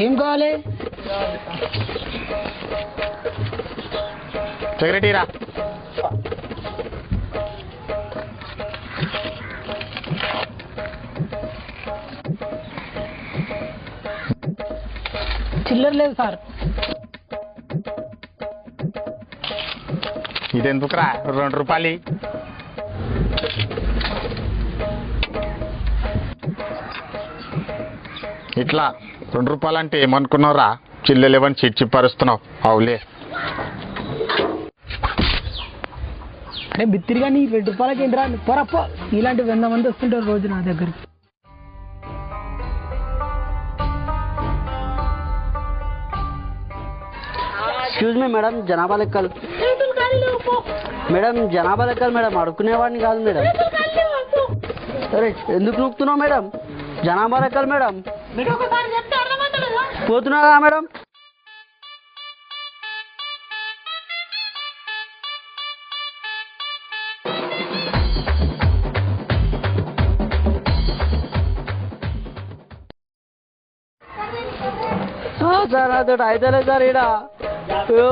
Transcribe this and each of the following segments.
ఏం కావాలి? సెక్రటరీ రా. చిల్లర లేదు సార్. ఇదెందుకురా 2 రూపాయలు? ఇట్లా 2 రూపాయలు అంటే ఏమనుకున్నావురా? చిల్లెలేవని చిచ్చి పరుస్తున్నావు. అవులే అరే బిత్తిరిగా నీ 2 రూపాయలకి ఏంటి రా? పొరప్ప ఇలాంటి 100 మంది వస్తుంటారు రోజు నా దగ్గరికి. ఎక్స్క్యూజ్ మీ మేడం, జనాభా లెక్కలు మేడం, జనాభా లెక్కలు మేడం, అడుక్కునేవాడిని కాదు మేడం. అరే ఎందుకు నొక్కుతున్నావు మేడం? జనాభా లెక్కలు మేడం. పోతున్నారా మేడం? సార్ నాతో అయితేలే సార్. ఈడ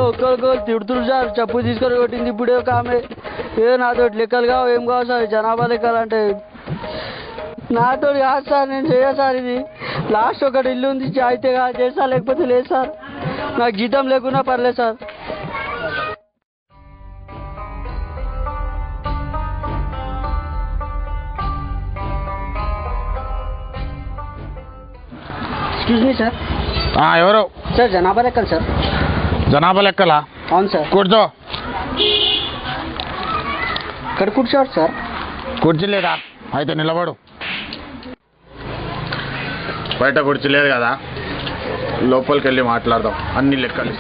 ఒక్కరికొకరు తిడుతున్నారు సార్. చెప్పు తీసుకొని కొట్టింది ఇప్పుడే ఒక ఆమె. నాతో లెక్కలు కావు, ఏం కావు సార్. జనాభా లెక్కలు అంటే నాతో కాదు సార్, నేను చేయ సార్. ఇది లాస్ట్ ఒకటి ఇల్లు ఉంది, అయితే చేస్తా, లేకపోతే లేదు సార్. నాకు జీతం లేకున్నా పర్లేదు సార్. Excuse me sir. ఎవరు సార్? జనాభా లెక్కలు సార్. జనాభా లెక్కలా? అవును సార్. కూర్చో. ఇక్కడ కూర్చోడు సార్. కూర్చోలేదా? అయితే నిలబడు. బయట కూర్చోలేదు కదా, లోపలికి వెళ్ళి మాట్లాడదాం. అన్ని లెక్కలు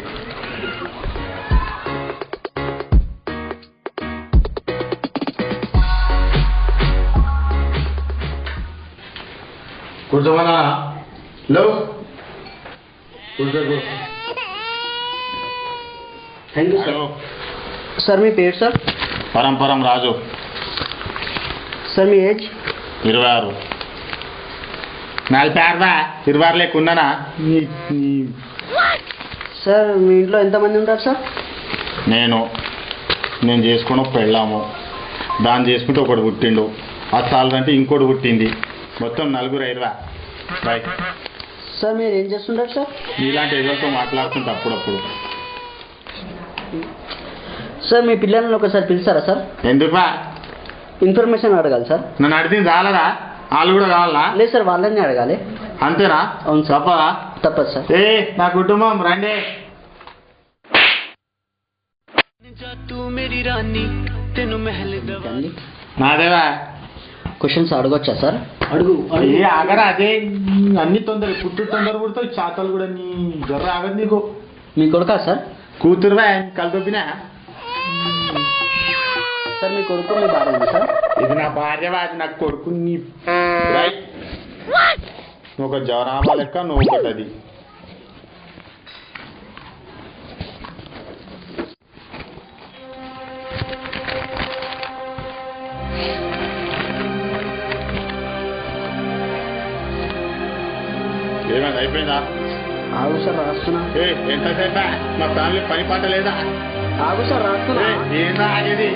కూర్చోమన్నా. Thank you sir. సార్ మీ పేరు సార్? పరంపరం రాజు. సార్ మీ ఏజ్? 26. నాలుగు పేరువా 26 లేకున్నానా? సార్ మీ ఇంట్లో ఎంతమంది ఉంటారు సార్? నేను చేసుకుని ఒక పెళ్ళాము, దాన్ని చేసుకుంటే ఒకటి పుట్టిండు, అది చాలంటే ఇంకోటి పుట్టింది, మొత్తం 4 బాయ్. సార్ మీరు ఏం చేస్తుంటారు సార్? ఇలాంటి ఎవరితో మాట్లాడుతుంటే అప్పుడప్పుడు. సార్ మీ పిల్లల్ని ఒకసారి పిలుస్తారా సార్? ఎందుకు? ఇన్ఫర్మేషన్ అడగాలి సార్. నన్ను అడిగింది చాలదా? వాళ్ళు కూడా కావాలా? లేదు సార్, వాళ్ళని అడగాలి. అంతేనా? అవును సార్. తప్పదా? తప్పదు సార్. నా కుటుంబం రండి. నాదేవా క్వశ్చన్స్ అడగొచ్చా సార్? అడుగు. ఆగరా, అదే అన్ని తొందర తొందర పుడతావు, చాతలు కూడా నీ జర్ర ఆగదు నీకు. మీ కొడుకా సార్? కూతురువా కలిపినా సార్. మీ కొడుకు మీ భార్య ఉంది సార్? ఇది నా భార్యవా, అది నాకు కొడుకు. నీ నువ్వు ఒక జనాభా లెక్క, నువ్వు ఒకటి. అది ఏమైనా అయిపోయిందా? ఆగు సార్, రాస్తున్నా. ఎంతసేపా? మా ఫ్యామిలీ పని పాట లేదా? ఆగు సార్, రాస్తున్నా. ఏందా ఆగేది?